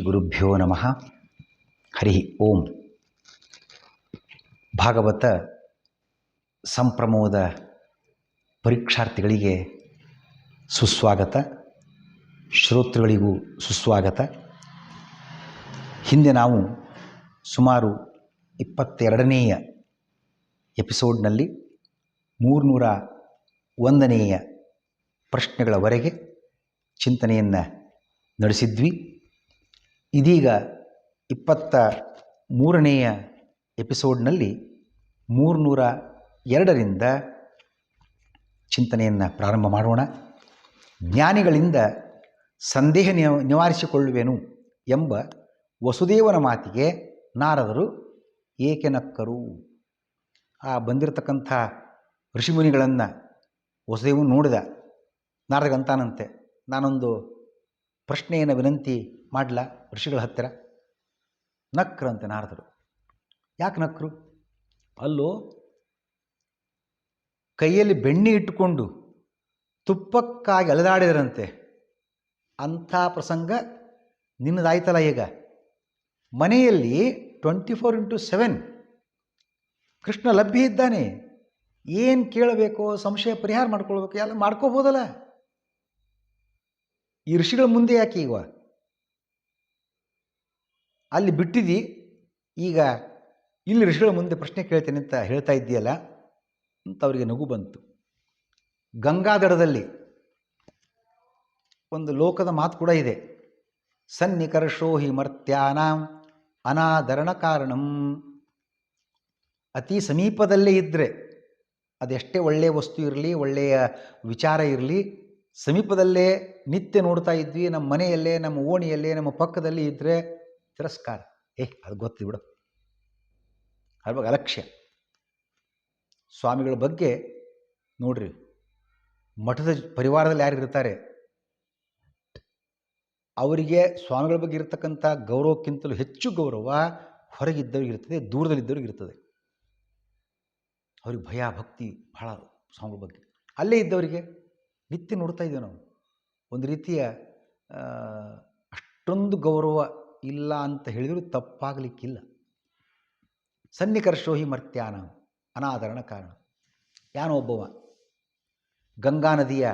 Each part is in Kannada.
ಗುರುಭ್ಯೋ ನಮಃ. ಹರಿ ಓಂ. ಭಾಗವತ ಸಂಪ್ರಮೋದ ಪರೀಕ್ಷಾರ್ಥಿಗಳಿಗೆ ಸುಸ್ವಾಗತ, ಶ್ರೋತೃಗಳಿಗೂ ಸುಸ್ವಾಗತ. ಹಿಂದೆ ನಾವು ಸುಮಾರು 22ನೇಯ ಎಪಿಸೋಡ್ನಲ್ಲಿ 301ನೇಯ ಪ್ರಶ್ನೆಗಳವರೆಗೆ ಚಿಂತನೆಯನ್ನು ನಡೆಸಿದ್ವಿ. ಇದೀಗ 23ನೇಯ ಎಪಿಸೋಡ್ನಲ್ಲಿ 302ರಿಂದ ಚಿಂತನೆಯನ್ನು ಪ್ರಾರಂಭ ಮಾಡೋಣ. ಜ್ಞಾನಿಗಳಿಂದ ಸಂದೇಹ ನಿವಾರಿಸಿಕೊಳ್ಳುವೆನು ಎಂಬ ವಸುದೇವನ ಮಾತಿಗೆ ನಾರದರು ಏಕೆ ನಕ್ಕರು? ಆ ಬಂದಿರತಕ್ಕಂಥ ಋಷಿಮುನಿಗಳನ್ನು ವಸುದೇವನು ನೋಡಿದ. ನಾರದಗಂತಾನಂತೆ, ನಾನೊಂದು ಪ್ರಶ್ನೆಯನ್ನು ವಿನಂತಿ ಮಾಡಲ ಋಷಿಗಳ ಹತ್ತಿರ. ನಕ್ರಂತೆ ನಾರದರು. ಯಾಕೆ ನಕ್ಕರು? ಅಲ್ಲೋ, ಕೈಯಲ್ಲಿ ಬೆಣ್ಣೆ ಇಟ್ಟುಕೊಂಡು ತುಪ್ಪಕ್ಕಾಗಿ ಅಲೆದಾಡಿದರಂತೆ. ಅಂಥ ಪ್ರಸಂಗ ನಿನ್ನದಾಯ್ತಲ್ಲ. ಈಗ ಮನೆಯಲ್ಲಿ 24x7 ಕೃಷ್ಣ ಲಭ್ಯ ಇದ್ದಾನೆ. ಏನು ಕೇಳಬೇಕೋ, ಸಂಶಯ ಪರಿಹಾರ ಮಾಡ್ಕೊಳ್ಬೇಕು, ಎಲ್ಲ ಮಾಡ್ಕೋಬೋದಲ್ಲ. ಈ ಋಷಿಗಳ ಮುಂದೆ ಯಾಕೆ ಈಗ ಅಲ್ಲಿ ಬಿಟ್ಟಿದ್ದಿ? ಈಗ ಇಲ್ಲಿ ಋಷಿಗಳ ಮುಂದೆ ಪ್ರಶ್ನೆ ಕೇಳ್ತೇನೆ ಅಂತ ಹೇಳ್ತಾ ಇದ್ದೀಯಲ್ಲ ಅಂತ ಅವರಿಗೆ ನಗು ಬಂತು. ಗಂಗಾದಡದಲ್ಲಿ ಒಂದು ಲೋಕದ ಮಾತು ಕೂಡ ಇದೆ. ಸನ್ನಿಕರ್ಷೋ ಹಿ ಮರ್ತ್ಯಾನಾಂ ಅನಾದರಣ ಕಾರಣಂ. ಅತಿ ಸಮೀಪದಲ್ಲೇ ಇದ್ದರೆ, ಅದೆಷ್ಟೇ ಒಳ್ಳೆಯ ವಸ್ತು ಇರಲಿ, ಒಳ್ಳೆಯ ವಿಚಾರ ಇರಲಿ, ಸಮೀಪದಲ್ಲೇ ನಿತ್ಯ ನೋಡ್ತಾ ಇದ್ವಿ, ನಮ್ಮ ಮನೆಯಲ್ಲೇ, ನಮ್ಮ ಓಣಿಯಲ್ಲೇ, ನಮ್ಮ ಪಕ್ಕದಲ್ಲಿ ಇದ್ದರೆ ತಿರಸ್ಕಾರ. ಅದು ಗೊತ್ತಿದೆ ಬಿಡು, ಅದ್ರ ಬಗ್ಗೆ ಅಲಕ್ಷ್ಯ. ಸ್ವಾಮಿಗಳ ಬಗ್ಗೆ ನೋಡ್ರಿ, ಮಠದ ಪರಿವಾರದಲ್ಲಿ ಯಾರು ಇರ್ತಾರೆ ಅವರಿಗೆ ಸ್ವಾಮಿಗಳ ಬಗ್ಗೆ ಇರತಕ್ಕಂಥ ಗೌರವಕ್ಕಿಂತಲೂ ಹೆಚ್ಚು ಗೌರವ ಹೊರಗಿದ್ದವ್ರಿಗೆ ಇರ್ತದೆ, ದೂರದಲ್ಲಿದ್ದವ್ರಿಗೆ ಇರ್ತದೆ. ಅವ್ರಿಗೆ ಭಯ ಭಕ್ತಿ ಬಹಳ ಸ್ವಾಮಿಗಳ ಬಗ್ಗೆ. ಅಲ್ಲೇ ಇದ್ದವರಿಗೆ ನಿತ್ಯ ನೋಡ್ತಾ ಇದ್ದೇವೆ ನಾವು. ಒಂದು ರೀತಿಯ ಅಷ್ಟೊಂದು ಗೌರವ ಇಲ್ಲ ಅಂತ ಹೇಳಿದರೂ ತಪ್ಪಾಗಲಿಕ್ಕಿಲ್ಲ. ಸನ್ನಿಕರ್ಷೋ ಹಿ ಮರ್ತ್ಯಾನ ಅನಾದರಣ ಕಾರಣ. ಯಾನೋ ಒಬ್ಬವ ಗಂಗಾ ನದಿಯ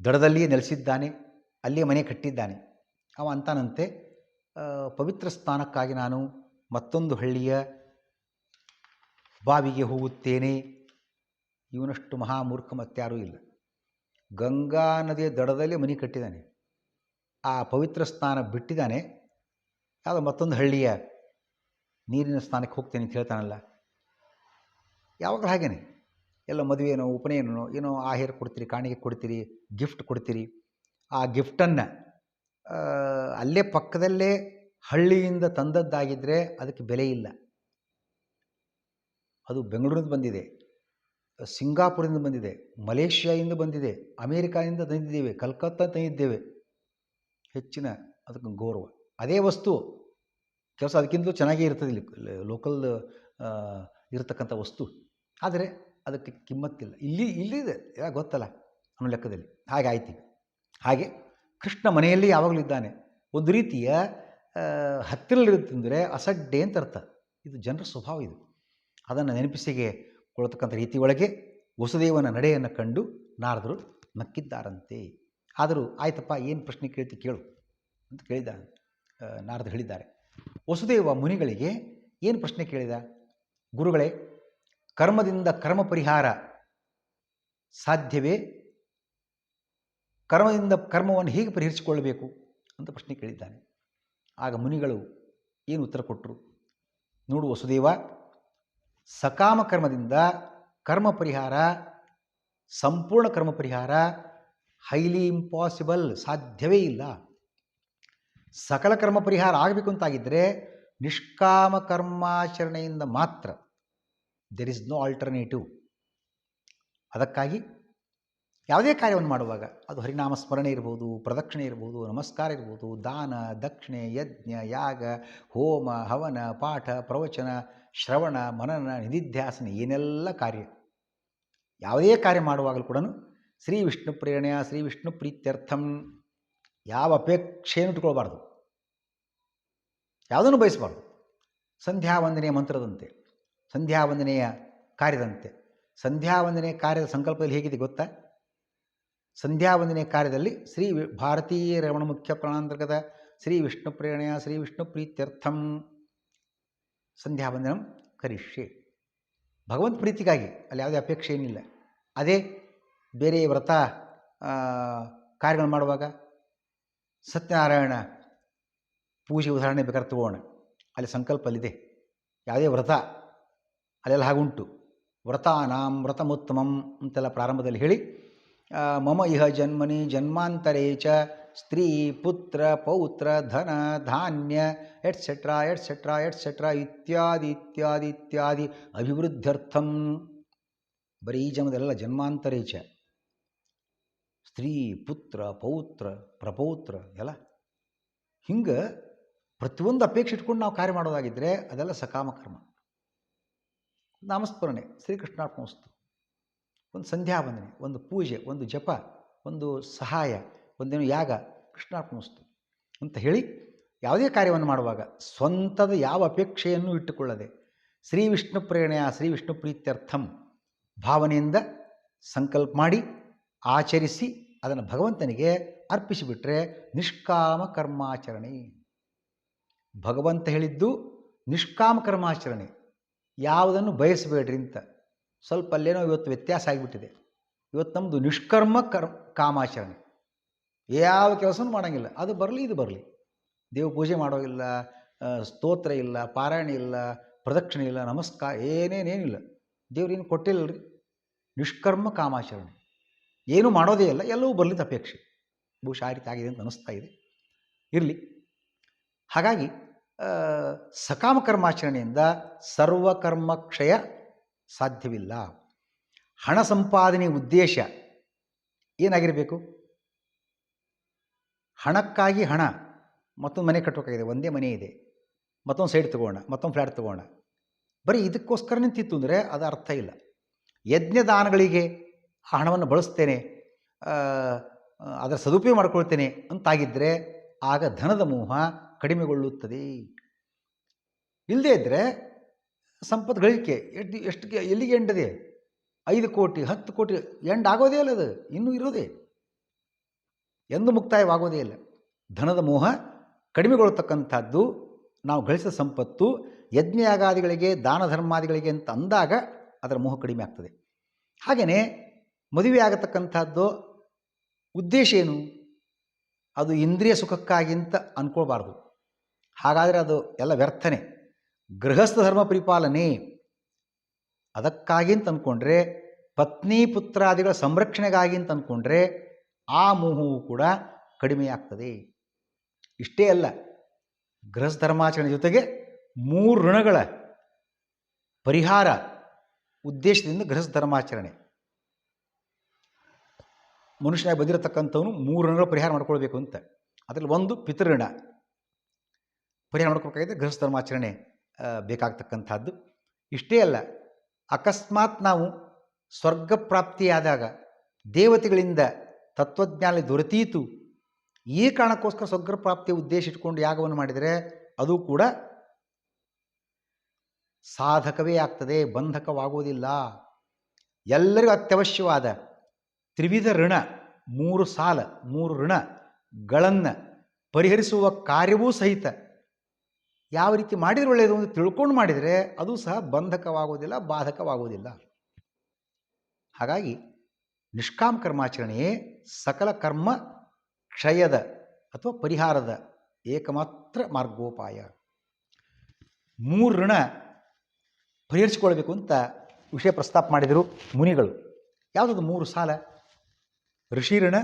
ದಡದಲ್ಲಿಯೇ ನೆಲೆಸಿದ್ದಾನೆ, ಅಲ್ಲಿಯೇ ಮನೆ ಕಟ್ಟಿದ್ದಾನೆ. ಅವ ಅಂತಾನಂತೆ, ಪವಿತ್ರ ಸ್ನಾನಕ್ಕಾಗಿ ನಾನು ಮತ್ತೊಂದು ಹಳ್ಳಿಯ ಬಾವಿಗೆ ಹೋಗುತ್ತೇನೆ. ಇವನಷ್ಟು ಮಹಾಮೂರ್ಖ ಮತ್ತಾರೂ ಇಲ್ಲ. ಗಂಗಾ ನದಿಯ ದಡದಲ್ಲಿ ಮನೆ ಕಟ್ಟಿದ್ದಾನೆ, ಆ ಪವಿತ್ರ ಸ್ನಾನ ಬಿಟ್ಟಿದ್ದಾನೆ, ಯಾವುದೋ ಮತ್ತೊಂದು ಹಳ್ಳಿಯ ನೀರಿನ ಸ್ನಾನಕ್ಕೆ ಹೋಗ್ತೇನೆ ಅಂತ ಹೇಳ್ತಾನಲ್ಲ. ಯಾವಾಗಲೂ ಹಾಗೇನೆ, ಎಲ್ಲ ಮದುವೆನೋ ಉಪನಯನೋ ಏನೋ ಆಹಾರ ಕೊಡ್ತೀರಿ, ಕಾಣಿಕೆ ಕೊಡ್ತೀರಿ, ಗಿಫ್ಟ್ ಕೊಡ್ತೀರಿ. ಆ ಗಿಫ್ಟನ್ನು ಅಲ್ಲೇ ಪಕ್ಕದಲ್ಲೇ ಹಳ್ಳಿಯಿಂದ ತಂದದ್ದಾಗಿದ್ದರೆ ಅದಕ್ಕೆ ಬೆಲೆ ಇಲ್ಲ. ಅದು ಬೆಂಗಳೂರಿಂದ ಬಂದಿದೆ, ಸಿಂಗಾಪುರದಿಂದ ಬಂದಿದೆ, ಮಲೇಷ್ಯಾದಿಂದ ಬಂದಿದೆ, ಅಮೇರಿಕಾದಿಂದ ತಂದಿದ್ದೇವೆ, ಕಲ್ಕತ್ತಾ ತಂದಿದ್ದೇವೆ, ಹೆಚ್ಚಿನ ಅದಕ್ಕೆ ಗೌರವ. ಅದೇ ವಸ್ತು ಕೆಲಸ ಅದಕ್ಕಿಂತಲೂ ಚೆನ್ನಾಗೇ ಇರ್ತದೆ ಇಲ್ಲಿ ಲೋಕಲ್ ಇರತಕ್ಕಂಥ ವಸ್ತು, ಆದರೆ ಅದಕ್ಕೆ ಕಿಮ್ಮತ್ತಿಲ್ಲ. ಇಲ್ಲಿದೆ ಯಾಕೆ ಗೊತ್ತಲ್ಲ ಅನ್ನೋ ಲೆಕ್ಕದಲ್ಲಿ ಹಾಗೆ ಆಯ್ತೀವಿ. ಹಾಗೆ ಕೃಷ್ಣ ಮನೆಯಲ್ಲಿ ಯಾವಾಗಲೂ ಇದ್ದಾನೆ. ಒಂದು ರೀತಿಯ ಹತ್ತಿರಲ್ಲಿರುತ್ತಂದರೆ ಅಸಡ್ಡೆ ಅಂತ ಅರ್ಥ. ಇದು ಜನರ ಸ್ವಭಾವ. ಇದು ಅದನ್ನು ನೆನಪಿಸಿಗೆ ಕೊಳ್ತಕ್ಕಂಥ ರೀತಿ ಒಳಗೆ ವಸುದೇವನ ನಡೆಯನ್ನು ಕಂಡು ನಾರದರು ನಕ್ಕಿದ್ದಾರಂತೆ. ಆದರೂ ಆಯ್ತಪ್ಪ, ಏನು ಪ್ರಶ್ನೆ ಕೇಳ್ತಿ ಕೇಳು ಅಂತ ಕೇಳಿದ. ನಾರದರು ಹೇಳಿದ್ದಾರೆ. ವಸುದೇವ ಮುನಿಗಳಿಗೆ ಏನು ಪ್ರಶ್ನೆ ಕೇಳಿದ? ಗುರುಗಳೇ, ಕರ್ಮದಿಂದ ಕರ್ಮ ಪರಿಹಾರ ಸಾಧ್ಯವೇ? ಕರ್ಮದಿಂದ ಕರ್ಮವನ್ನು ಹೇಗೆ ಪರಿಹರಿಸಿಕೊಳ್ಳಬೇಕು ಅಂತ ಪ್ರಶ್ನೆ ಕೇಳಿದ್ದಾನೆ. ಆಗ ಮುನಿಗಳು ಏನು ಉತ್ತರ ಕೊಟ್ಟರು ನೋಡು ವಸುದೇವ. ಸಕಾಮ ಕರ್ಮದಿಂದ ಕರ್ಮ ಪರಿಹಾರ, ಸಂಪೂರ್ಣ ಕರ್ಮ ಪರಿಹಾರ ಹೈಲಿ ಇಂಪಾಸಿಬಲ್, ಸಾಧ್ಯವೇ ಇಲ್ಲ. ಸಕಲ ಕರ್ಮ ಪರಿಹಾರ ಆಗಬೇಕು ಅಂತಾಗಿದ್ದರೆ ನಿಷ್ಕಾಮ ಕರ್ಮಾಚರಣೆಯಿಂದ ಮಾತ್ರ. There is no alternative. ಅದಕ್ಕಾಗಿ ಯಾವುದೇ ಕಾರ್ಯವನ್ನು ಮಾಡುವಾಗ ಅದು ಹರಿನಾಮ ಸ್ಮರಣೆ ಇರ್ಬೋದು, ಪ್ರದಕ್ಷಿಣೆ ಇರ್ಬೋದು, ನಮಸ್ಕಾರ ಇರ್ಬೋದು, ದಾನ ದಕ್ಷಿಣೆ, ಯಜ್ಞ ಯಾಗ, ಹೋಮ ಹವನ, ಪಾಠ ಪ್ರವಚನ, ಶ್ರವಣ ಮನನ, ನಿಧಿಧ್ಯಾಸನ, ಏನೆಲ್ಲ ಕಾರ್ಯ, ಯಾವುದೇ ಕಾರ್ಯ ಮಾಡುವಾಗಲೂ ಕೂಡ ಶ್ರೀ ವಿಷ್ಣು ಪ್ರೇರಣೆಯ, ಶ್ರೀ ವಿಷ್ಣು ಪ್ರೀತ್ಯರ್ಥಂ ಯಾವ ಅಪೇಕ್ಷೆಯನ್ನು ಇಟ್ಕೊಳ್ಬಾರ್ದು. ಯಾವುದನ್ನು ಬಯಸಬಾರ್ದು. ಸಂಧ್ಯಾ ವಂದನೆಯ ಮಂತ್ರದಂತೆ, ಸಂಧ್ಯಾ ವಂದನೆಯ ಕಾರ್ಯದಂತೆ. ಸಂಧ್ಯಾ ವಂದನೆಯ ಕಾರ್ಯದ ಸಂಕಲ್ಪದಲ್ಲಿ ಹೇಗಿದೆ ಗೊತ್ತಾ? ಸಂಧ್ಯಾ ವಂದನೆಯ ಕಾರ್ಯದಲ್ಲಿ ಭಾರತೀಯ ರಮಣ ಮುಖ್ಯ ಪ್ರಾಣಾಂತರ್ಗತ ಶ್ರೀ ವಿಷ್ಣು ಪ್ರೇರಣೆಯ ಶ್ರೀ ವಿಷ್ಣು ಪ್ರೀತ್ಯರ್ಥಂ ಸಂಧ್ಯಾ ವಂದನಂ ಕರಿಷ್ಯೆ. ಭಗವಂತ ಪ್ರೀತಿಗಾಗಿ, ಅಲ್ಲಿ ಯಾವುದೇ ಅಪೇಕ್ಷೆ ಏನಿಲ್ಲ. ಅದೇ ಬೇರೆ ವ್ರತ ಕಾರ್ಯಗಳು ಮಾಡುವಾಗ ಸತ್ಯನಾರಾಯಣ ಪೂಜೆ ಉದಾಹರಣೆ ಬೇಕಾದ್ರೆ ತಗೋಣ. ಅಲ್ಲಿ ಸಂಕಲ್ಪ ಅಲ್ಲಿದೆ. ಯಾವುದೇ ವ್ರತ ಅಲ್ಲೆಲ್ಲ ಹಾಗುಂಟು. ವ್ರತಮುತ್ತಮಂ ಅಂತೆಲ್ಲ ಪ್ರಾರಂಭದಲ್ಲಿ ಹೇಳಿ, ಮಮ ಇಹ ಜನ್ಮನಿ ಜನ್ಮಾಂತರೇ ಚ ಸ್ತ್ರೀ ಪುತ್ರ ಪೌತ್ರ ಧನ ಧಾನ್ಯ ಎಟ್ಸೆಟ್ರಾ ಎಟ್ಸೆಟ್ರಾ ಎಟ್ಸೆಟ್ರಾ ಇತ್ಯಾದಿ ಇತ್ಯಾದಿ ಇತ್ಯಾದಿ ಅಭಿವೃದ್ಧ್ಯರ್ಥಂ. ಬರೀ ಈ ಜನ್ಮದಲ್ಲ, ಜನ್ಮಾಂತರೇ ಚ ಸ್ತ್ರೀ ಪುತ್ರ ಪೌತ್ರ ಪ್ರಪೌತ್ರ ಎಲ್ಲ ಹಿಂಗೆ ಪ್ರತಿಯೊಂದು ಅಪೇಕ್ಷೆ ಇಟ್ಕೊಂಡು ನಾವು ಕಾರ್ಯ ಮಾಡೋದಾಗಿದ್ದರೆ ಅದೆಲ್ಲ ಸಕಾಮ ಕರ್ಮ. ನಾಮಸ್ಮರಣೆ, ಶ್ರೀಕೃಷ್ಣಾರ್ಪಣಮಸ್ತು, ಒಂದು ಸಂಧ್ಯಾ ವಂದನೆ, ಒಂದು ಪೂಜೆ, ಒಂದು ಜಪ, ಒಂದು ಸಹಾಯ, ಒಂದೇನು ಯಾಗ, ಕೃಷ್ಣಾರ್ಪಣಮಸ್ತು ಅಂತ ಹೇಳಿ ಯಾವುದೇ ಕಾರ್ಯವನ್ನು ಮಾಡುವಾಗ ಸ್ವಂತದ ಯಾವ ಅಪೇಕ್ಷೆಯನ್ನು ಇಟ್ಟುಕೊಳ್ಳದೆ ಶ್ರೀ ವಿಷ್ಣು ಪ್ರೇರಣೆಯ ಶ್ರೀ ವಿಷ್ಣು ಪ್ರೀತ್ಯರ್ಥಂ ಭಾವನೆಯಿಂದ ಸಂಕಲ್ಪ ಮಾಡಿ ಆಚರಿಸಿ ಅದನ್ನು ಭಗವಂತನಿಗೆ ಅರ್ಪಿಸಿಬಿಟ್ರೆ ನಿಷ್ಕಾಮ ಕರ್ಮಾಚರಣೆ. ಭಗವಂತ ಹೇಳಿದ್ದು ನಿಷ್ಕಾಮ ಕರ್ಮಾಚರಣೆ, ಯಾವುದನ್ನು ಬಯಸಬೇಡ್ರಿ ಅಂತ. ಸ್ವಲ್ಪ ಅಲ್ಲೇನೋ ಇವತ್ತು ವ್ಯತ್ಯಾಸ ಆಗಿಬಿಟ್ಟಿದೆ. ಇವತ್ತು ನಮ್ಮದು ನಿಷ್ಕರ್ಮ ಕಾಮಾಚರಣೆ. ಯಾವ ಕೆಲಸನೂ ಮಾಡೋಂಗಿಲ್ಲ, ಅದು ಬರಲಿ ಇದು ಬರಲಿ. ದೇವ ಪೂಜೆ ಮಾಡೋಗಿಲ್ಲ, ಸ್ತೋತ್ರ ಇಲ್ಲ, ಪಾರಾಯಣ ಇಲ್ಲ, ಪ್ರದಕ್ಷಿಣೆ ಇಲ್ಲ, ನಮಸ್ಕಾರ ಏನೇನೇನಿಲ್ಲ. ದೇವ್ರೇನು ಕೊಟ್ಟಿಲ್ಲರಿ. ನಿಷ್ಕರ್ಮ ಕಾಮಾಚರಣೆ, ಏನೂ ಮಾಡೋದೇ ಇಲ್ಲ, ಎಲ್ಲವೂ ಬರಲಿದ್ದು ಅಪೇಕ್ಷೆ. ಬಹುಶಃ ಆ ರೀತಿ ಆಗಿದೆ ಅಂತ ಅನ್ನಿಸ್ತಾ ಇದೆ. ಇರಲಿ. ಹಾಗಾಗಿ ಸಕಾಮ ಕರ್ಮಾಚರಣೆಯಿಂದ ಸರ್ವಕರ್ಮ ಕ್ಷಯ ಸಾಧ್ಯವಿಲ್ಲ. ಹಣ ಸಂಪಾದನೆ ಉದ್ದೇಶ ಏನಾಗಿರಬೇಕು? ಹಣಕ್ಕಾಗಿ ಹಣ. ಮತ್ತೊಂದು ಮನೆ ಕಟ್ಟಬೇಕಾಗಿದೆ, ಒಂದೇ ಮನೆ ಇದೆ, ಮತ್ತೊಂದು ಸೈಡ್ ತೊಗೋಣ, ಮತ್ತೊಂದು ಫ್ಲ್ಯಾಟ್ ತೊಗೋಣ, ಬರೀ ಇದಕ್ಕೋಸ್ಕರ ನಿಂತಿತ್ತು ಅಂದರೆ ಅದು ಅರ್ಥ ಇಲ್ಲ. ಯಜ್ಞದಾನಗಳಿಗೆ ಆ ಹಣವನ್ನು ಬಳಸ್ತೇನೆ, ಅದರ ಸದುಪಯೋಗ ಮಾಡ್ಕೊಳ್ತೇನೆ ಅಂತಾಗಿದ್ದರೆ ಆಗ ಧನದ ಮೋಹ ಕಡಿಮೆಗೊಳ್ಳುತ್ತದೆ. ಇಲ್ಲದೇ ಇದ್ದರೆ ಸಂಪತ್ತು ಗಳಿಕೆ ಎಷ್ಟು ಎಲ್ಲಿಗೆ ಎಂಡದೆ? 5 ಕೋಟಿ 10 ಕೋಟಿ ಎಂಡ್ ಆಗೋದೇ ಇಲ್ಲ, ಅದು ಇನ್ನೂ ಇರೋದೇ, ಎಂದು ಮುಕ್ತಾಯವಾಗೋದೇ ಇಲ್ಲ. ಧನದ ಮೋಹ ಕಡಿಮೆಗೊಳ್ಳತಕ್ಕಂಥದ್ದು ನಾವು ಗಳಿಸಿದ ಸಂಪತ್ತು ಯಜ್ಞಯಾಗಾದಿಗಳಿಗೆ ದಾನ ಧರ್ಮಾದಿಗಳಿಗೆ ಅಂತ ಅಂದಾಗ ಅದರ ಮೋಹ ಕಡಿಮೆ ಆಗ್ತದೆ. ಹಾಗೆಯೇ ಮದುವೆ ಆಗತಕ್ಕಂಥದ್ದು ಉದ್ದೇಶ ಏನು? ಅದು ಇಂದ್ರಿಯ ಸುಖಕ್ಕಾಗಿ ಅಂತ ಅಂದ್ಕೊಳ್ಬಾರ್ದು. ಹಾಗಾದರೆ ಅದು ಎಲ್ಲ ವ್ಯರ್ಥನೆ. ಗೃಹಸ್ಥ ಧರ್ಮ ಪರಿಪಾಲನೆ ಅದಕ್ಕಾಗಿ ಅಂತ ಅಂದ್ಕೊಂಡ್ರೆ, ಪತ್ನಿ ಪುತ್ರಾದಿಗಳ ಸಂರಕ್ಷಣೆಗಾಗಿ ಅಂತ ಅಂದ್ಕೊಂಡ್ರೆ ಆ ಮೋಹವು ಕೂಡ ಕಡಿಮೆಯಾಗ್ತದೆ. ಇಷ್ಟೇ ಅಲ್ಲ, ಗೃಹಸ್ಥ ಧರ್ಮಾಚರಣೆ ಜೊತೆಗೆ 3 ಋಣಗಳ ಪರಿಹಾರ ಉದ್ದೇಶದಿಂದ ಗೃಹಸ್ಥ ಧರ್ಮಾಚರಣೆ. ಮನುಷ್ಯನಾಗಿ ಬಂದಿರತಕ್ಕಂಥವನು 3 ಋಣಗಳ ಪರಿಹಾರ ಮಾಡ್ಕೊಳ್ಬೇಕು ಅಂತ. ಅದರಲ್ಲಿ ಒಂದು ಪಿತೃಋಣ ಪರಿಹಾರ ಮಾಡ್ಕೋಬೇಕಾಗಿದೆ, ಗೃಹಸ್ಥ ಧರ್ಮಾಚರಣೆ ಬೇಕಾಗ್ತಕ್ಕಂಥದ್ದು. ಇಷ್ಟೇ ಅಲ್ಲ, ಅಕಸ್ಮಾತ್ ನಾವು ಸ್ವರ್ಗ ಪ್ರಾಪ್ತಿಯಾದಾಗ ದೇವತೆಗಳಿಂದ ತತ್ವಜ್ಞಾನ ದೊರೆತೀತು, ಈ ಕಾರಣಕ್ಕೋಸ್ಕರ ಸ್ವರ್ಗ ಪ್ರಾಪ್ತಿಯ ಉದ್ದೇಶ ಇಟ್ಕೊಂಡು ಯಾಗವನ್ನು ಮಾಡಿದರೆ ಅದು ಕೂಡ ಸಾಧಕವೇ ಆಗ್ತದೆ, ಬಂಧಕವಾಗುವುದಿಲ್ಲ. ಎಲ್ಲರಿಗೂ ಅತ್ಯವಶ್ಯವಾದ ತ್ರಿವಿಧ ಋಣ, 3 ಸಾಲ 3 ಋಣಗಳನ್ನು ಪರಿಹರಿಸುವ ಕಾರ್ಯವೂ ಸಹಿತ ಯಾವ ರೀತಿ ಮಾಡಿದರೆ ಒಳ್ಳೆಯದು ಅಂತ ತಿಳ್ಕೊಂಡು ಮಾಡಿದರೆ ಅದು ಸಹ ಬಂಧಕವಾಗುವುದಿಲ್ಲ, ಬಾಧಕವಾಗುವುದಿಲ್ಲ. ಹಾಗಾಗಿ ನಿಷ್ಕಾಮ ಕರ್ಮಾಚರಣೆಯೇ ಸಕಲ ಕರ್ಮ ಕ್ಷಯದ ಅಥವಾ ಪರಿಹಾರದ ಏಕಮಾತ್ರ ಮಾರ್ಗೋಪಾಯ. 3 ಋಣ ಪರಿಹರಿಸಿಕೊಳ್ಬೇಕು ಅಂತ ವಿಷಯ ಪ್ರಸ್ತಾಪ ಮಾಡಿದರು ಮುನಿಗಳು. ಯಾವುದದು 3 ಸಾಲ? ಋಷಿ ಋಣ,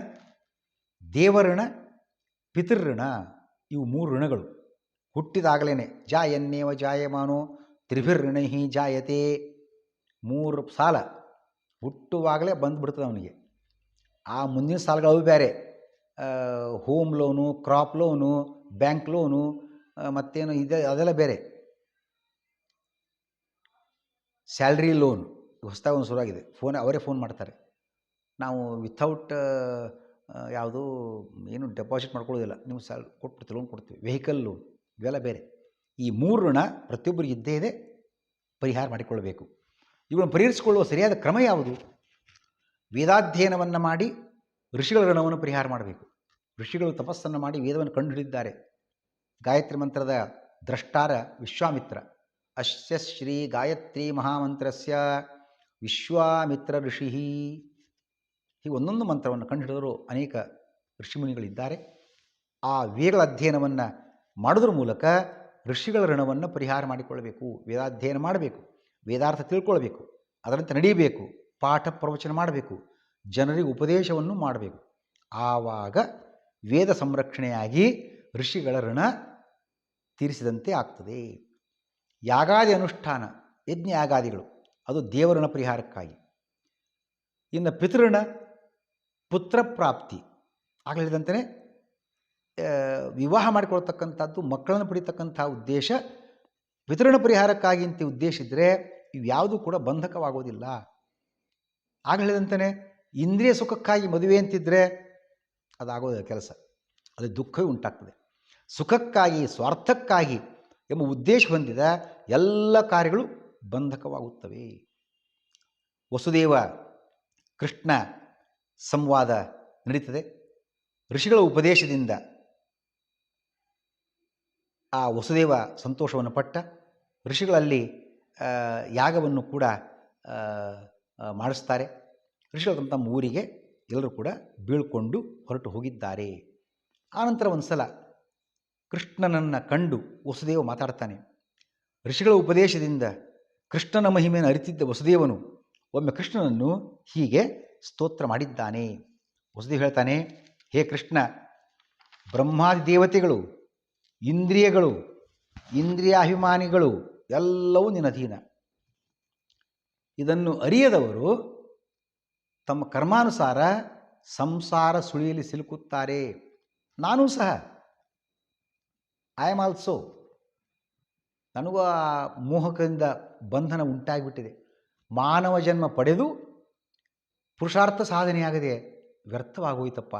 ದೇವಋಣ, ಪಿತೃಋಣ. ಇವು 3 ಋಣಗಳು ಹುಟ್ಟಿದಾಗಲೇ ಜಾಯನ್ನೇವ ಜಾಯಮಾನೋ ತ್ರಿಭಿರ್ಋಣೈ ಜಾಯತೆ. 3 ಸಾಲ ಹುಟ್ಟುವಾಗಲೇ ಬಂದುಬಿಡ್ತದೆ ಅವನಿಗೆ. ಆ ಮುಂದಿನ ಸಾಲಗಳು ಬೇರೆ, home loan, crop loan, bank loan, ಮತ್ತೇನು ಇದೆ ಅದೆಲ್ಲ ಬೇರೆ. ಸ್ಯಾಲ್ರಿ ಲೋನ್ ಹೊಸದಾಗಿ ಒಂದು ಶುರುವಾಗಿದೆ. ಅವರೇ ಫೋನ್ ಮಾಡ್ತಾರೆ, ನಾವು ವಿಥೌಟ್ ಯಾವುದು ಏನು ಡೆಪಾಸಿಟ್ ಮಾಡ್ಕೊಳ್ಳೋದಿಲ್ಲ, ನೀವು ಕೊಟ್ಬಿಡ್ತೀವಿ, ಲೋನ್ ಕೊಡ್ತೀವಿ. ವೆಹಿಕಲ್ ಲೋನ್ ಇವೆಲ್ಲ ಬೇರೆ. ಈ 3 ಋಣ ಪ್ರತಿಯೊಬ್ಬರಿಗೆ ಇದ್ದೇ ಇದೆ, ಪರಿಹಾರ ಮಾಡಿಕೊಳ್ಳಬೇಕು. ಇವುಗಳನ್ನು ಪರಿಹರಿಸಿಕೊಳ್ಳುವ ಸರಿಯಾದ ಕ್ರಮ ಯಾವುದು? ವೇದಾಧ್ಯಯನವನ್ನು ಮಾಡಿ ಋಷಿಗಳ ಋಣವನ್ನು ಪರಿಹಾರ ಮಾಡಬೇಕು. ಋಷಿಗಳು ತಪಸ್ಸನ್ನು ಮಾಡಿ ವೇದವನ್ನು ಕಂಡುಹಿಡಿದಿದ್ದಾರೆ. ಗಾಯತ್ರಿ ಮಂತ್ರದ ದ್ರಷ್ಟಾರ ವಿಶ್ವಾಮಿತ್ರ. ಅಸ್ಯ ಶ್ರೀ ಗಾಯತ್ರಿ ಮಹಾಮಂತ್ರಸ್ಯ ವಿಶ್ವಾಮಿತ್ರ ಋಷಿ. ಹೀಗೆ ಒಂದೊಂದು ಮಂತ್ರವನ್ನು ಕಂಡುಹಿಡಿದರೂ ಅನೇಕ ಋಷಿಮುನಿಗಳಿದ್ದಾರೆ. ಆ ವೇದಗಳ ಅಧ್ಯಯನವನ್ನು ಮಾಡೋದ್ರ ಮೂಲಕ ಋಷಿಗಳ ಋಣವನ್ನು ಪರಿಹಾರ ಮಾಡಿಕೊಳ್ಳಬೇಕು. ವೇದಾಧ್ಯಯನ ಮಾಡಬೇಕು, ವೇದಾರ್ಥ ತಿಳ್ಕೊಳ್ಬೇಕು, ಅದರಂತೆ ನಡೀಬೇಕು, ಪಾಠ ಪ್ರವಚನ ಮಾಡಬೇಕು, ಜನರಿಗೆ ಉಪದೇಶವನ್ನು ಮಾಡಬೇಕು. ಆವಾಗ ವೇದ ಸಂರಕ್ಷಣೆಯಾಗಿ ಋಷಿಗಳ ಋಣ ತೀರಿಸಿದಂತೆ ಆಗ್ತದೆ. ಯಾಗಾದಿ ಅನುಷ್ಠಾನ, ಯಜ್ಞ ಯಾಗಾದಿಗಳು ಅದು ದೇವಋಣ ಪರಿಹಾರಕ್ಕಾಗಿ. ಇನ್ನು ಪಿತೃಋಣ, ಪುತ್ರ ಪ್ರಾಪ್ತಿ. ಆಗಲೇ ಹೇಳಿದಂತೆಯೇ ವಿವಾಹ ಮಾಡಿಕೊಳ್ತಕ್ಕಂಥದ್ದು, ಮಕ್ಕಳನ್ನು ಪಡೀತಕ್ಕಂಥ ಉದ್ದೇಶ ಪಿತೃಋಣ ಪರಿಹಾರಕ್ಕಾಗಿ ಅಂತ ಉದ್ದೇಶ ಇದ್ದರೆ ಇವ್ಯಾವುದೂ ಕೂಡ ಬಂಧಕವಾಗೋದಿಲ್ಲ. ಆಗ ಹೇಳಿದಂತೆಯೇ ಇಂದ್ರಿಯ ಸುಖಕ್ಕಾಗಿ ಮದುವೆ ಅಂತಿದ್ದರೆ ಅದಾಗೋದಿಲ್ಲ ಕೆಲಸ, ಅದು ದುಃಖವೇ ಉಂಟಾಗ್ತದೆ. ಸುಖಕ್ಕಾಗಿ, ಸ್ವಾರ್ಥಕ್ಕಾಗಿ ಎಂಬ ಉದ್ದೇಶ ಹೊಂದಿದ ಎಲ್ಲ ಕಾರ್ಯಗಳು ಬಂಧಕವಾಗುತ್ತವೆ. ವಸುದೇವ ಕೃಷ್ಣ ಸಂವಾದ ನಡೀತದೆ. ಋಷಿಗಳ ಉಪದೇಶದಿಂದ ಆ ವಸುದೇವ ಸಂತೋಷವನ್ನು ಪಟ್ಟ. ಋಷಿಗಳಲ್ಲಿ ಯಾಗವನ್ನು ಕೂಡ ಮಾಡಿಸ್ತಾರೆ. ಋಷಿಗಳು ತಮ್ಮ ಊರಿಗೆ ಎಲ್ಲರೂ ಕೂಡ ಬೀಳ್ಕೊಂಡು ಹೊರಟು ಹೋಗಿದ್ದಾರೆ. ಆನಂತರ ಒಂದು ಸಲ ಕೃಷ್ಣನನ್ನು ಕಂಡು ವಸುದೇವ ಮಾತಾಡ್ತಾನೆ. ಋಷಿಗಳ ಉಪದೇಶದಿಂದ ಕೃಷ್ಣನ ಮಹಿಮೆಯನ್ನು ಅರಿತಿದ್ದ ವಸುದೇವನು ಒಮ್ಮೆ ಕೃಷ್ಣನನ್ನು ಹೀಗೆ ಸ್ತೋತ್ರ ಮಾಡಿದ್ದಾನೆ. ವಸುದೇವ ಹೇಳ್ತಾನೆ, ಹೇ ಕೃಷ್ಣ, ಬ್ರಹ್ಮಾದಿ ದೇವತೆಗಳು, ಇಂದ್ರಿಯಗಳು, ಇಂದ್ರಿಯಾಭಿಮಾನಿಗಳು ಎಲ್ಲವೂ ನಿನ್ನ ಅಧೀನ. ಇದನ್ನು ಅರಿಯದವರು ತಮ್ಮ ಕರ್ಮಾನುಸಾರ ಸಂಸಾರ ಸುಳಿಯಲ್ಲಿ ಸಿಲುಕುತ್ತಾರೆ. ನಾನೂ ಸಹ, ಐ ಆಮ್ ಆಲ್ಸೋ, ನನಗೂ ಆ ಮೋಹಕದಿಂದ ಬಂಧನ ಉಂಟಾಗಿಬಿಟ್ಟಿದೆ. ಮಾನವ ಜನ್ಮ ಪಡೆದು ಪುರುಷಾರ್ಥ ಸಾಧನೆಯಾಗದೆ ವ್ಯರ್ಥವಾಗೋಯ್ತಪ್ಪ.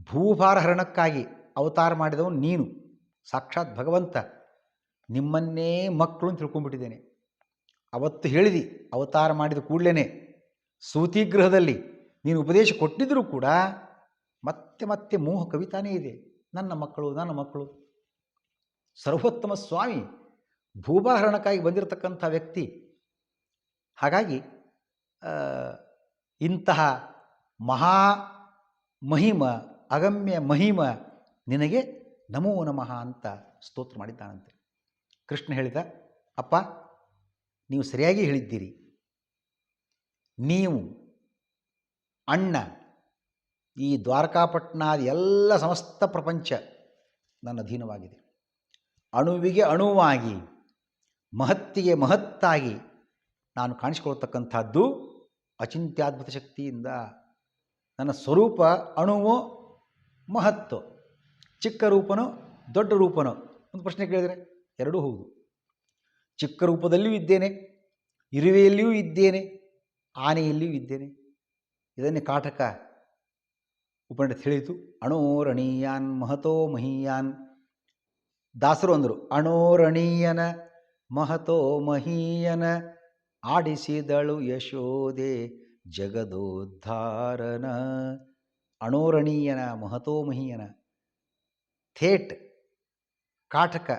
ಭೂಭಾರ ಹರಣಕ್ಕಾಗಿ ಅವತಾರ ಮಾಡಿದವನು ನೀನು, ಸಾಕ್ಷಾತ್ ಭಗವಂತ. ನಿಮ್ಮನ್ನೇ ಮಕ್ಕಳು ಅಂತ ತಿಳ್ಕೊಂಡ್ಬಿಟ್ಟಿದ್ದೇನೆ. ಅವತ್ತು ಹೇಳಿದಿ, ಅವತಾರ ಮಾಡಿದ ಕೂಡಲೇ ಸೂತಿಗೃಹದಲ್ಲಿ ನೀನು ಉಪದೇಶ ಕೊಟ್ಟಿದ್ದರೂ ಕೂಡ ಮತ್ತೆ ಮತ್ತೆ ಮೋಹ ಕವಿತಾನೇ ಇದೆ. ನನ್ನ ಮಕ್ಕಳು, ನನ್ನ ಮಕ್ಕಳು. ಸರ್ವೋತ್ತಮ ಸ್ವಾಮಿ ಭೂಭಾಹರಣಕ್ಕಾಗಿ ಬಂದಿರತಕ್ಕಂಥ ವ್ಯಕ್ತಿ. ಹಾಗಾಗಿ ಇಂತಹ ಮಹಾ ಮಹಿಮ, ಅಗಮ್ಯ ಮಹಿಮ ನಿನಗೆ ನಮೋ ನಮಃ ಅಂತ ಸ್ತೋತ್ರ ಮಾಡಿದ್ದಾನಂತೆ. ಕೃಷ್ಣ ಹೇಳಿದ, ಅಪ್ಪ ನೀವು ಸರಿಯಾಗಿ ಹೇಳಿದ್ದೀರಿ. ನೀವು ಅಣ್ಣ, ಈ ದ್ವಾರಕಾಪಟ್ಟಣಾದ ಎಲ್ಲ ಸಮಸ್ತ ಪ್ರಪಂಚ ನನ್ನ ಅಧೀನವಾಗಿದೆ. ಅಣುವಿಗೆ ಅಣುವಾಗಿ, ಮಹತ್ತಿಗೆ ಮಹತ್ತಾಗಿ ನಾನು ಕಾಣಿಸಿಕೊಳ್ತಕ್ಕಂಥದ್ದು ಅಚಿಂತ್ಯಾದ್ಭುತ ಶಕ್ತಿಯಿಂದ. ನನ್ನ ಸ್ವರೂಪ ಅಣುವೋ ಮಹತ್ತೋ, ಚಿಕ್ಕ ರೂಪನೋ ದೊಡ್ಡ ರೂಪನೋ? ಒಂದು ಪ್ರಶ್ನೆ ಕೇಳಿದರೆ ಎರಡೂ ಹೌದು. ಚಿಕ್ಕ ರೂಪದಲ್ಲಿಯೂ ಇದ್ದೇನೆ, ಇರುವೆಯಲ್ಲಿಯೂ ಇದ್ದೇನೆ, ಆನೆಯಲ್ಲಿಯೂ ಇದ್ದೇನೆ. ಇದನ್ನೇ ಕಾಟಕ ಉಪನಿಷತ್ ಹೇಳಿತು. ಅಣೋರಣೀಯಾನ್ ಮಹತೋ ಮಹೀಯಾನ್. ದಾಸರು ಅಂದರು, ಅಣೋರಣೀಯನ ಮಹತೋ ಮಹೀಯನ ಆಡಿಸಿದಳು ಯಶೋದೆ ಜಗದೋದ್ಧಾರನ. ಅಣೋರಣೀಯನ ಮಹತೋ ಮಹೀಯನ. ಥೇಟ್ ಕಾಟಕ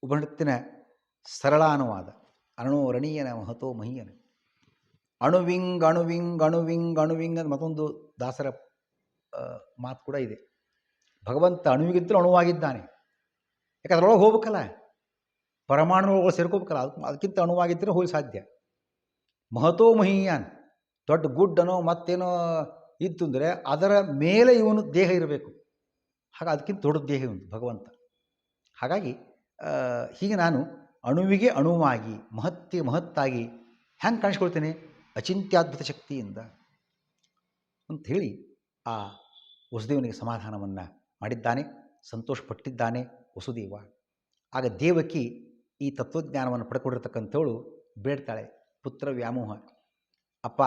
ಉಪನಿಷತ್ತಿನ ಸರಳ ಅನುವಾದ. ಅಣೋರಣೀಯನ ಮಹತೋ ಮಹೀಯನ. ಅಣುವಿಂಗ್ ಅಣುವಿಂಗ್ ಅಣುವಿಂಗ್ ಅಣುವಿಂಗ್ ಅಂತ ಮತ್ತೊಂದು ದಾಸರ ಮಾತು ಕೂಡ ಇದೆ. ಭಗವಂತ ಅಣುವಿಗಿಂತಲೂ ಅಣುವಾಗಿದ್ದಾನೆ. ಯಾಕೆ ಅದರೊಳಗೆ ಹೋಗ್ಬೇಕಲ್ಲ, ಪರಮಾಣುಗಳು ಸೇರ್ಕೋಬೇಕಲ್ಲ, ಅದಕ್ಕಿಂತ ಅಣುವಾಗಿದ್ದರೆ ಹೋಗಿ ಸಾಧ್ಯ. ಮಹತೋ ಮಹೀಯಾನ್, ದೊಡ್ಡ ಗುಡ್ಡನೋ ಮತ್ತೇನೋ ಇತ್ತು ಅಂದರೆ ಅದರ ಮೇಲೆ ಇವನು ದೇಹ ಇರಬೇಕು. ಹಾಗೆ ಅದಕ್ಕಿಂತ ದೊಡ್ಡ ದೇಹ ಇವನು ಭಗವಂತ. ಹಾಗಾಗಿ ಹೀಗೆ ನಾನು ಅಣುವಿಗೆ ಅಣುವಾಗಿ, ಮಹತ್ತಿಗೆ ಮಹತ್ತಾಗಿ ಹ್ಯಾಂಗೆ ಕಾಣಿಸ್ಕೊಳ್ತೇನೆ? ಅಚಿಂತ್ಯಾದ್ಭುತ ಶಕ್ತಿಯಿಂದ ಅಂಥೇಳಿ ಆ ವಸುದೇವನಿಗೆ ಸಮಾಧಾನವನ್ನು ಮಾಡಿದ್ದಾನೆ, ಸಂತೋಷಪಟ್ಟಿದ್ದಾನೆ ವಸುದೇವ. ಆಗ ದೇವಕಿ ಈ ತತ್ವಜ್ಞಾನವನ್ನು ಪಡ್ಕೊಂಡಿರ್ತಕ್ಕಂಥವಳು ಬೇಡ್ತಾಳೆ, ಪುತ್ರ ವ್ಯಾಮೋಹ. ಅಪ್ಪ,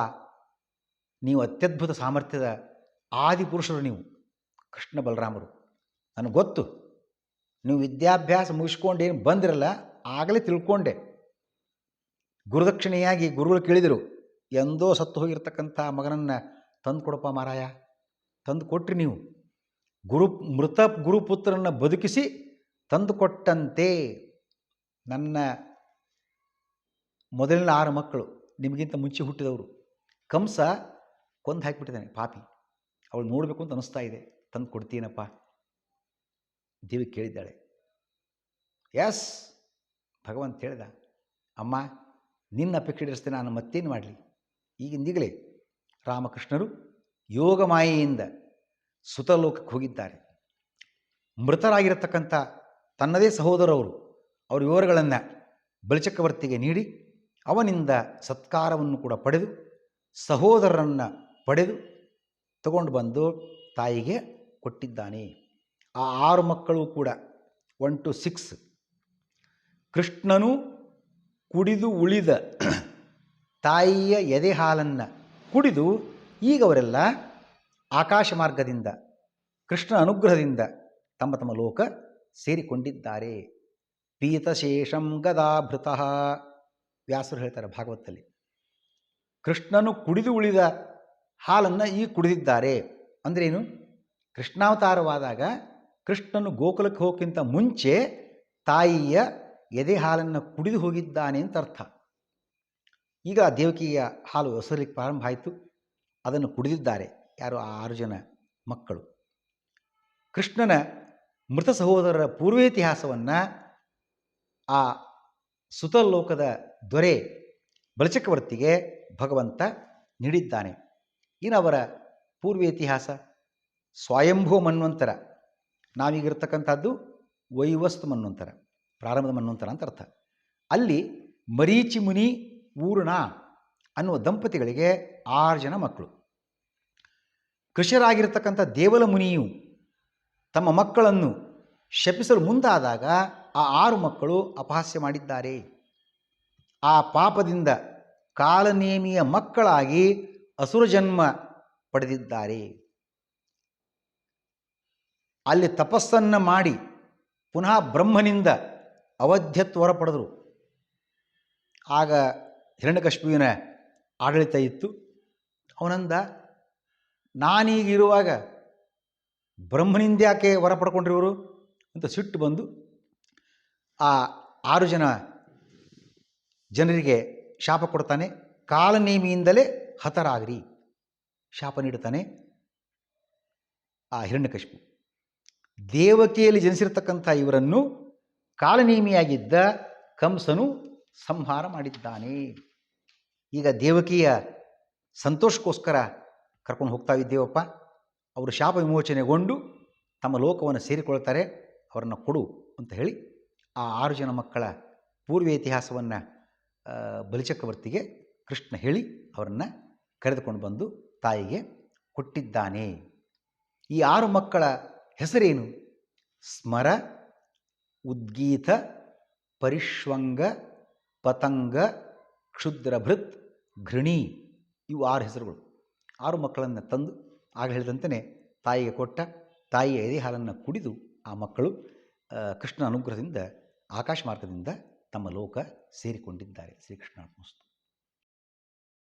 ನೀವು ಅತ್ಯದ್ಭುತ ಸಾಮರ್ಥ್ಯದ ಆದಿಪುರುಷರು, ನೀವು ಕೃಷ್ಣ ಬಲರಾಮರು. ನನಗೆ ಗೊತ್ತು ನೀವು ವಿದ್ಯಾಭ್ಯಾಸ ಮುಗಿಸ್ಕೊಂಡೇನು ಬಂದಿರಲ್ಲ, ಆಗಲೇ ತಿಳ್ಕೊಂಡೆ. ಗುರುದಕ್ಷಿಣೆಯಾಗಿ ಗುರುಗಳು ಕೇಳಿದರು, ಎಂದೋ ಸತ್ತು ಹೋಗಿರ್ತಕ್ಕಂಥ ಮಗನನ್ನು ತಂದು ಕೊಡಪ್ಪ ಮಾರಾಯ. ತಂದು ಕೊಟ್ರಿ ನೀವು. ಮೃತ ಗುರುಪುತ್ರನನ್ನು ಬದುಕಿಸಿ ತಂದು ಕೊಟ್ಟಂತೆ ನನ್ನ ಮೊದಲಿನ 6 ಮಕ್ಕಳು ನಿಮಗಿಂತ ಮುಂಚೆ ಹುಟ್ಟಿದವರು ಕಂಸ ಕೊಂದು ಹಾಕಿಬಿಟ್ಟಿದ್ದಾನೆ, ಪಾಪಿ. ಅವಳು ನೋಡಬೇಕು ಅಂತ ಅನಿಸ್ತಾ ಇದೆ, ತಂದು ಕೊಡ್ತೀನಪ್ಪ. ದೇವಿ ಕೇಳಿದ್ದಾಳೆ. ಎಸ್, ಭಗವಂತ ಹೇಳಿದ, ಅಮ್ಮ ನಿನ್ನ ಅಪೇಕ್ಷೆ ಇಡಿಸ್ತೇನೆ, ನಾನು ಮತ್ತೇನು ಮಾಡಲಿ. ಈಗಿಂದೀಗಲೇ ರಾಮಕೃಷ್ಣರು ಯೋಗಮಾಯೆಯಿಂದ ಸುತಲೋಕಕ್ಕೆ ಹೋಗಿದ್ದಾರೆ. ಮೃತರಾಗಿರತಕ್ಕಂಥ ತನ್ನದೇ ಸಹೋದರವರು ಅವರ ವಿವರಗಳನ್ನು ಬಲಿಚಕ್ರವರ್ತಿಗೆ ನೀಡಿ ಅವನಿಂದ ಸತ್ಕಾರವನ್ನು ಕೂಡ ಪಡೆದು ಸಹೋದರರನ್ನು ಪಡೆದು ತಗೊಂಡು ಬಂದು ತಾಯಿಗೆ ಕೊಟ್ಟಿದ್ದಾನೆ. ಆ 6 ಮಕ್ಕಳು ಕೂಡ 1 to 6 ಕೃಷ್ಣನು ಕುಡಿದು ಉಳಿದ ತಾಯಿಯ ಎದೆ ಹಾಲನ್ನು ಕುಡಿದು ಈಗ ಅವರೆಲ್ಲ ಆಕಾಶ ಮಾರ್ಗದಿಂದ ಕೃಷ್ಣನ ಅನುಗ್ರಹದಿಂದ ತಮ್ಮ ತಮ್ಮ ಲೋಕ ಸೇರಿಕೊಂಡಿದ್ದಾರೆ. ಪೀತಶೇಷಂ ಗದಾಭೃತಃ ವ್ಯಾಸರು ಹೇಳ್ತಾರೆ ಭಾಗವತದಲ್ಲಿ. ಕೃಷ್ಣನು ಕುಡಿದು ಉಳಿದ ಹಾಲನ್ನು ಈಗ ಕುಡಿದಿದ್ದಾರೆ. ಅಂದ್ರೇನು? ಕೃಷ್ಣಾವತಾರವಾದಾಗ ಕೃಷ್ಣನು ಗೋಕುಲಕ್ಕೆ ಹೋಗೋಕ್ಕಿಂತ ಮುಂಚೆ ತಾಯಿಯ ಎದೆ ಹಾಲನ್ನು ಕುಡಿದು ಹೋಗಿದ್ದಾನೆ ಅಂತ ಅರ್ಥ. ಈಗ ದೇವಕಿಯ ಹಾಲು ಹೊಸಲಿಕ್ಕೆ ಪ್ರಾರಂಭ ಆಯಿತು, ಅದನ್ನು ಕುಡಿದಿದ್ದಾರೆ. ಯಾರು? ಆ 6 ಜನ ಮಕ್ಕಳು. ಕೃಷ್ಣನ ಮೃತ ಸಹೋದರರ ಪೂರ್ವೇತಿಹಾಸವನ್ನು ಆ ಸುತಲೋಕದ ದೊರೆ ಬಲಿಚಕ್ರವರ್ತಿಗೆ ಭಗವಂತ ನೀಡಿದ್ದಾನೆ. ಇನ್ನು ಅವರ ಪೂರ್ವೇತಿಹಾಸ ಸ್ವಯಂಭೂ ಮನ್ವಂತರ. ನಾವೀಗಿರ್ತಕ್ಕಂಥದ್ದು ವೈವಸ್ತು ಮನ್ವಂತರ, ಪ್ರಾರಂಭದ ಮನ್ವಂತರ ಅಂತ ಅರ್ಥ. ಅಲ್ಲಿ ಮರೀಚಿ ಮುನಿ ಊರ್ಣ ಅನ್ನುವ ದಂಪತಿಗಳಿಗೆ 6 ಜನ ಮಕ್ಕಳು. ಕೃಷಿಯರಾಗಿರ್ತಕ್ಕಂಥ ದೇವಲ ಮುನಿಯು ತಮ್ಮ ಮಕ್ಕಳನ್ನು ಶಪಿಸಲು ಮುಂದಾದಾಗ ಆ 6 ಮಕ್ಕಳು ಅಪಹಾಸ್ಯ ಮಾಡಿದ್ದಾರೆ. ಆ ಪಾಪದಿಂದ ಕಾಲನೇಮಿಯ ಮಕ್ಕಳಾಗಿ ಅಸುರ ಜನ್ಮ ಪಡೆದಿದ್ದಾರೆ. ಅಲ್ಲಿ ತಪಸ್ಸನ್ನು ಮಾಡಿ ಪುನಃ ಬ್ರಹ್ಮನಿಂದ ಅವಧ್ಯತ್ವರ ಪಡೆದರು. ಆಗ ಹಿರಣ್ಯಕಶಿಪುವಿನ ಆಡಳಿತ ಇತ್ತು. ಅವನಂದ, ನಾನೀಗಿರುವಾಗ ಬ್ರಹ್ಮನಿಂದ ಯಾಕೆ ವರ ಪಡ್ಕೊಂಡ್ರಿವರು ಅಂತ ಸಿಟ್ಟು ಬಂದು ಆ 6 ಜನರಿಗೆ ಶಾಪ ಕೊಡ್ತಾನೆ. ಕಾಲನೇಮಿಯಿಂದಲೇ ಹತರಾಗ್ರಿ ಶಾಪ ನೀಡುತ್ತಾನೆ ಆ ಹಿರಣ್ಯಕಶಿಪು. ದೇವಕಿಯಲ್ಲಿ ಜನಿಸಿರ್ತಕ್ಕಂಥ ಇವರನ್ನು ಕಾಲನೇಮಿಯಾಗಿದ್ದ ಕಂಸನು ಸಂಹಾರ ಮಾಡಿದ್ದಾನೆ. ಈಗ ದೇವಕಿಯ ಸಂತೋಷಕ್ಕೋಸ್ಕರ ಕರ್ಕೊಂಡು ಹೋಗ್ತಾ ಇದ್ದೇವಪ್ಪ. ಅವರು ಶಾಪ ವಿಮೋಚನೆಗೊಂಡು ತಮ್ಮ ಲೋಕವನ್ನು ಸೇರಿಕೊಳ್ತಾರೆ, ಅವರನ್ನು ಕೊಡು ಅಂತ ಹೇಳಿ ಆ 6 ಜನ ಮಕ್ಕಳ ಪೂರ್ವ ಇತಿಹಾಸವನ್ನು ಬಲಿಚಕ್ರವರ್ತಿಗೆ ಕೃಷ್ಣ ಹೇಳಿ ಅವರನ್ನು ಕರೆದುಕೊಂಡು ಬಂದು ತಾಯಿಗೆ ಕೊಟ್ಟಿದ್ದಾನೆ. ಈ 6 ಮಕ್ಕಳ ಹೆಸರೇನು? ಸ್ಮರ, ಉದ್ಗೀತ, ಪರಿಶ್ವಂಗ, ಪತಂಗ, ಕ್ಷುದ್ರಭೃತ್, ಘೃಣಿ. ಇವು 6 ಹೆಸರುಗಳು. 6 ಮಕ್ಕಳನ್ನು ತಂದು ಆಗ ಹೇಳಿದಂತೆಯೇ ತಾಯಿಗೆ ಕೊಟ್ಟ. ತಾಯಿಯ ಎದೆ ಹಾಲನ್ನು ಕುಡಿದು ಆ ಮಕ್ಕಳು ಕೃಷ್ಣನ ಅನುಗ್ರಹದಿಂದ ಆಕಾಶ ಮಾರ್ಗದಿಂದ ತಮ್ಮ ಲೋಕ ಸೇರಿಕೊಂಡಿದ್ದಾರೆ. ಶ್ರೀಕೃಷ್ಣ ಅರ್ಪಣಮಸ್ತು.